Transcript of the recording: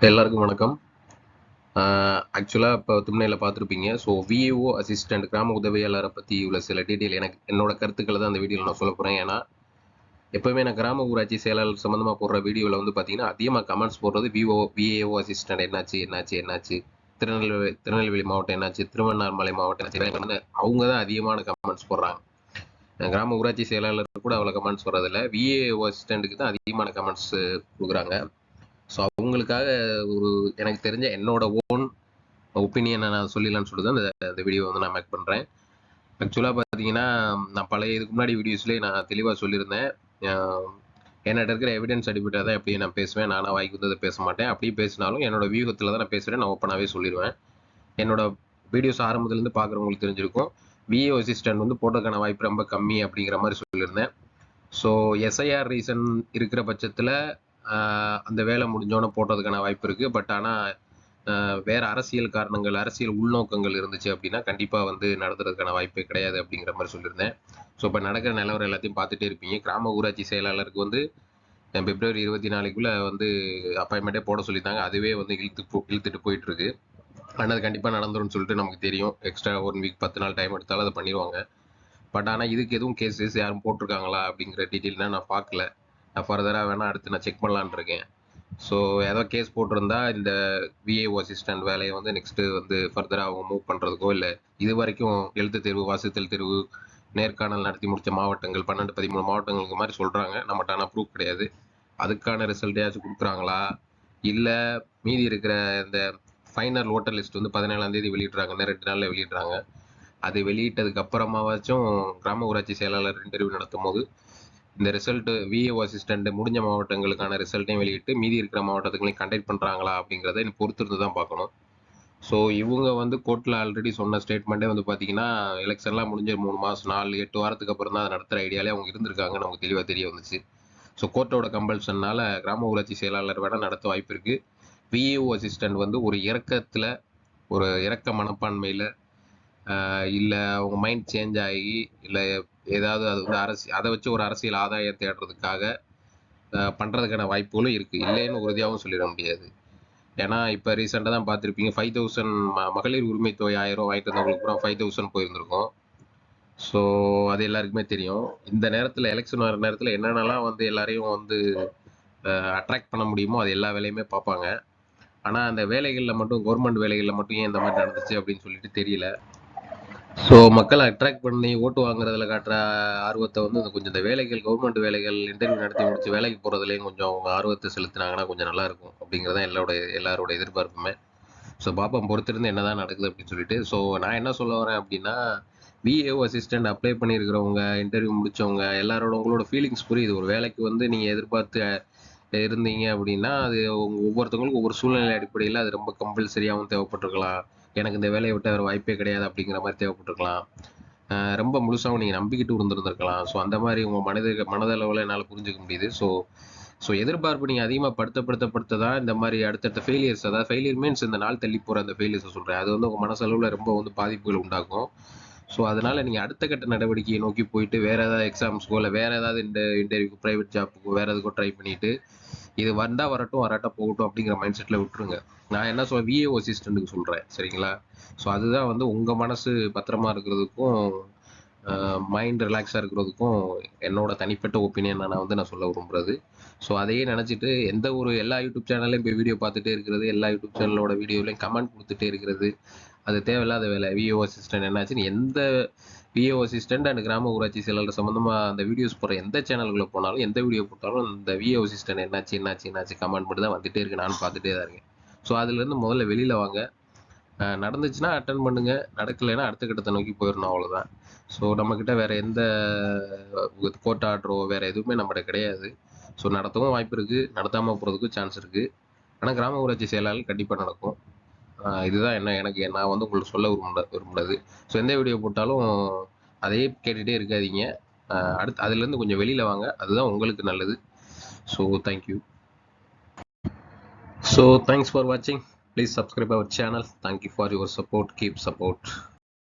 எல்லாருக்கும் வணக்கம். ஆக்சுவலாக இப்போ தும்னையில் பார்த்துருப்பீங்க. ஸோ விஏஓ அசிஸ்டண்ட் கிராம உதவியாளரை பற்றி உள்ள சில டீட்டெயில் என்னோட கருத்துக்களை தான் அந்த வீடியோவில் நான் சொல்ல போகிறேன். ஏன்னா எப்போவுமே நான் கிராம ஊராட்சி செயலாளர் சம்மந்தமாக போடுற வீடியோவில் வந்து பார்த்தீங்கன்னா அதிகமாக கமெண்ட்ஸ் போடுறது விஏஓ அசிஸ்டண்ட் என்னாச்சு திருநெல்வேலி மாவட்டம் என்னாச்சு, திருவண்ணாமலை மாவட்டம் என்னாச்சு, அவங்க தான் அதிகமான கமெண்ட்ஸ் போடுறாங்க. கிராம ஊராட்சி செயலாளர் கூட அவ்வளோ கமெண்ட்ஸ் வர்றதில்ல. விஏஓ அசிஸ்டண்ட்டுக்கு தான் அதிகமான கமெண்ட்ஸ் கொடுக்குறாங்க. ஸோ அவங்களுக்காக ஒரு எனக்கு தெரிஞ்ச என்னோட ஓன் ஒப்பீனியனை நான் சொல்லிடலான்னு சொல்லிட்டு அந்த வீடியோ வந்து நான் மேக் பண்ணுறேன். ஆக்சுவலாக பார்த்தீங்கன்னா நான் பழைய இதுக்கு முன்னாடி வீடியோஸ்லேயே நான் தெளிவாக சொல்லியிருந்தேன். என்னோட இருக்கிற எவிடன்ஸ் அடிப்படையாக தான் எப்படியும் நான் பேசுவேன். நானாக வாய்க்கு வந்ததை பேச மாட்டேன். அப்படியே பேசினாலும் என்னோட வியூகத்தில் தான் நான் பேசுகிறேன். நான் ஓப்பனாகவே சொல்லிடுவேன். என்னோட வீடியோஸ் ஆரம்பத்துலேருந்து பார்க்குறவங்களுக்கு தெரிஞ்சிருக்கும். விஏஓ அசிஸ்டன்ட் வந்து போட்டதுக்கான வாய்ப்பு ரொம்ப கம்மி அப்படிங்கிற மாதிரி சொல்லியிருந்தேன். ஸோ எஸ்ஐஆர் ரீசன் இருக்கிற பட்சத்தில் அந்த வேலை முடிஞ்சோன்னே போட்டதுக்கான வாய்ப்பு இருக்குது. பட் ஆனால் வேற அரசியல் காரணங்கள், அரசியல் உள்நோக்கங்கள் இருந்துச்சு அப்படின்னா கண்டிப்பாக வந்து நடத்துறதுக்கான வாய்ப்பே கிடையாது அப்படிங்கிற மாதிரி சொல்லியிருந்தேன். ஸோ இப்போ நடக்கிற நிலவரம் எல்லாத்தையும் பார்த்துட்டே இருப்பீங்க. கிராம ஊராட்சி செயலாளருக்கு வந்து பிப்ரவரி 24 வந்து அப்பாயின்மெண்ட்டே போட சொல்லியிருந்தாங்க. அதுவே வந்து இழுத்துட்டு போயிட்டு இருக்கு. ஆனால் அது கண்டிப்பாக நடந்துரும்னு சொல்லிட்டு நமக்கு தெரியும். எக்ஸ்ட்ரா 1 வீக் 10 நாள் டைம் எடுத்தாலும் அதை பண்ணிடுவாங்க. பட் ஆனால் இதுக்கு எதுவும் கேசஸ் யாரும் போட்டிருக்காங்களா அப்படிங்கிற டீட்டெயில்னா நான் பார்க்கல. நான் ஃபர்தராக வேணால் அடுத்து நான் செக் பண்ணலான்னு இருக்கேன். ஸோ ஏதோ கேஸ் போட்டிருந்தா இந்த விஏஓ அசிஸ்டன்ட் வேலையை வந்து நெக்ஸ்ட்டு வந்து ஃபர்தராக அவங்க மூவ் பண்ணுறதுக்கோ, இல்லை இது வரைக்கும் எழுத்து தேர்வு, வாசித்தல் தேர்வு, நேர்காணல் நடத்தி முடித்த மாவட்டங்கள் 12 13 மாவட்டங்களுக்கு மாதிரி சொல்கிறாங்க. நம்மகிட்ட ஆனால் ப்ரூஃப் கிடையாது. அதுக்கான ரிசல்ட்டையாச்சும் கொடுக்குறாங்களா, இல்லை மீதி இருக்கிற இந்த ஃபைனல் ஓட்டர் லிஸ்ட் வந்து 17ஆம் தேதி வெளியிடுறாங்க, 2 நாளில் வெளியிடுறாங்க. அது வெளியிட்டதுக்கு அப்புறமாவாச்சும் கிராம ஊராட்சி செயலாளர் இன்டர்வியூ நடத்தும் போது இந்த ரிசல்ட்டு விஏஓ அசிஸ்டண்ட் முடிஞ்ச மாவட்டங்களுக்கான ரிசல்ட்டையும் வெளியிட்டு மீதி இருக்கிற மாவட்டத்துக்களையும் கண்டக்ட் பண்ணுறாங்களா அப்படிங்கிறத இன்னும் பொறுத்திருந்து தான் பார்க்கணும். ஸோ இவங்க வந்து கோர்ட்டில் ஆல்ரெடி சொன்ன ஸ்டேட்மெண்ட்டே வந்து பார்த்தீங்கன்னா எலெக்ஷன்லாம் முடிஞ்ச 3 மாதம் 4 8 வாரத்துக்கு அப்புறம் தான் அதை நடத்துகிற ஐடியாலே அவங்க இருந்திருக்காங்க. நமக்கு தெளிவாக தெரிய வந்துச்சு. ஸோ கோர்ட்டோட கம்பல்ஷன்னால கிராம ஊராட்சி செயலாளர் வேணால் நடத்த வாய்ப்பு இருக்குது. விஏஓ அசிஸ்டண்ட் வந்து ஒரு இறக்க மனப்பான்மையில் இல்லை அவங்க மைண்ட் சேஞ்ச் ஆகி, இல்லை ஏதாவது அது வந்து அதை வச்சு ஒரு அரசியல் ஆதாயம் தேடுறதுக்காக பண்ணுறதுக்கான வாய்ப்புகளும் இருக்குது. இல்லைன்னு உறுதியாகவும் சொல்லிட முடியாது. ஏன்னா இப்போ ரீசெண்டாக தான் பார்த்துருப்பீங்க, 5000 மகளிர் உரிமை தொகை 1000 வாங்கிட்டு வந்தவங்களுக்கு கூட 5000 போயிருந்திருக்கும். ஸோ அது எல்லாருக்குமே தெரியும். இந்த நேரத்தில் எலெக்ஷன் வர நேரத்தில் என்னென்னலாம் வந்து எல்லாரையும் வந்து அட்ராக்ட் பண்ண முடியுமோ அது எல்லா வேலையுமே பார்ப்பாங்க. ஆனால் அந்த வேலைகளில் மட்டும், கவர்மெண்ட் வேலைகளில் மட்டும் ஏன் இந்த மாதிரி நடந்துச்சு அப்படின்னு சொல்லிட்டு தெரியல. ஸோ மக்களை அட்ராக்ட் பண்ணி ஓட்டு வாங்குறதுல காட்டுற ஆர்வத்தை வந்து கொஞ்சம் இந்த வேலைகள், கவர்மெண்ட் வேலைகள் இன்டர்வியூ நடத்தி முடிச்சு வேலைக்கு போகிறதுலேயும் கொஞ்சம் அவங்க ஆர்வத்தை செலுத்தினாங்கன்னா கொஞ்சம் நல்லா இருக்கும் அப்படிங்கிறதான் எல்லாரோட எதிர்பார்ப்புமே. ஸோ பாப்பா பொறுத்திருந்து என்னதான் நடக்குது அப்படின்னு சொல்லிட்டு. ஸோ நான் என்ன சொல்ல வரேன் அப்படின்னா, விஏஓ அசிஸ்டன்ட் அப்ளை பண்ணியிருக்கிறவங்க, இன்டர்வியூ முடிச்சவங்க எல்லாரோட உங்களோட ஃபீலிங்ஸ் புரியுது. ஒரு வேலைக்கு வந்து நீங்கள் எதிர்பார்த்து இருந்தீங்க அப்படின்னா அது ஒவ்வொருத்தவங்களுக்கும் ஒவ்வொரு சூழ்நிலை அடிப்படையில் அது ரொம்ப கம்பல்சரியாகவும் தேவைப்பட்டிருக்கலாம். எனக்கு இந்த வேலையை விட்டு வேறு வாய்ப்பே கிடையாது அப்படிங்கிற மாதிரி தேவைப்பட்டிருக்கலாம். ரொம்ப முழுசாகவும் நீங்கள் நம்பிக்கிட்டு இருந்திருந்திருக்கலாம். ஸோ அந்த மாதிரி உங்கள் மனதளவில் என்னால் புரிஞ்சுக்க முடியுது. ஸோ எதிர்பார்ப்பு நீங்கள் அதிகமாக படுத்த தான் இந்த மாதிரி அடுத்தடுத்த ஃபெயிலியர்ஸ், அதாவது ஃபெயிலியர் மீன்ஸ் இந்த நாள் தள்ளி போகிற அந்த ஃபெயிலியர்ஸை சொல்கிறேன், அது வந்து உங்கள் மனசளவில் ரொம்ப வந்து பாதிப்புகள் உண்டாக்கும். ஸோ அதனால் நீங்கள் அடுத்த கட்ட நடவடிக்கையை நோக்கி போயிட்டு வேறு ஏதாவது எக்ஸாம்ஸ்க்கோ, இல்லை வேறு ஏதாவது இன்டர்வியூக்கு, ப்ரைவேட் ஜாப்புக்கோ, வேறு எதுக்கோ ட்ரை பண்ணிவிட்டு இது வரட்டும் வராட்டா போகட்டும் அப்படிங்கிற மைண்ட் செட்டில் விட்டுருங்க. நான் என்ன சொல்ல விஏஓ அசிஸ்டண்ட்டுக்கு சொல்கிறேன், சரிங்களா? ஸோ அதுதான் வந்து உங்கள் மனசு பத்திரமா இருக்கிறதுக்கும் மைண்ட் ரிலாக்ஸாக இருக்கிறதுக்கும் என்னோட தனிப்பட்ட ஒப்பீனியன் நான் சொல்ல விரும்புகிறது. ஸோ அதையே நினச்சிட்டு எல்லா யூடியூப் சேனல்லையும் இப்போ வீடியோ பார்த்துட்டே இருக்கிறது, எல்லா யூடியூப் சேனலோட வீடியோலையும் கமெண்ட் கொடுத்துட்டே இருக்கிறது, அது தேவையில்லாத வேலை. விஏஓ அசிஸ்டன்ட் என்னாச்சுன்னு எந்த விஏஓ அசிஸ்டன்ட் அண்ட் கிராம ஊராட்சி செயலாளர் சம்மந்தமாக அந்த வீடியோஸ் போகிற எந்த சேனல்குள்ளே போனாலும், எந்த வீடியோ போட்டாலும் இந்த விஏஓ அசிஸ்டன்ட் என்னாச்சு கமெண்ட் மட்டும் தான் வந்துட்டே இருக்கு. நானும் பார்த்துட்டே தான் இருக்கேன். ஸோ அதுலேருந்து முதல்ல வெளியில் வாங்க. நடந்துச்சுன்னா அட்டன் பண்ணுங்க, நடக்கலைன்னா அடுத்த கட்டத்தை நோக்கி போயிடணும், அவ்வளோதான். ஸோ நம்மக்கிட்ட வேற எந்த கோர்ட் ஆர்டரோ வேற எதுவுமே நம்மகிட்ட கிடையாது. ஸோ நடத்தவும் வாய்ப்பு இருக்குது, நடத்தாமல் போகிறதுக்கும் சான்ஸ் இருக்குது. ஆனால் கிராம ஊராட்சி செயலாளர் கண்டிப்பாக நடக்கும். இதுதான் நான் வந்து உங்களுக்கு சொல்ல விரும்புனது. ஸோ எந்த வீடியோ போட்டாலும் அதையே கேட்டுகிட்டே இருக்காதீங்க. அதுலேருந்து கொஞ்சம் வெளியில் வாங்க, அதுதான் உங்களுக்கு நல்லது. So thank you. So thanks for watching. Please subscribe our channel. Thank you for your support. Keep support.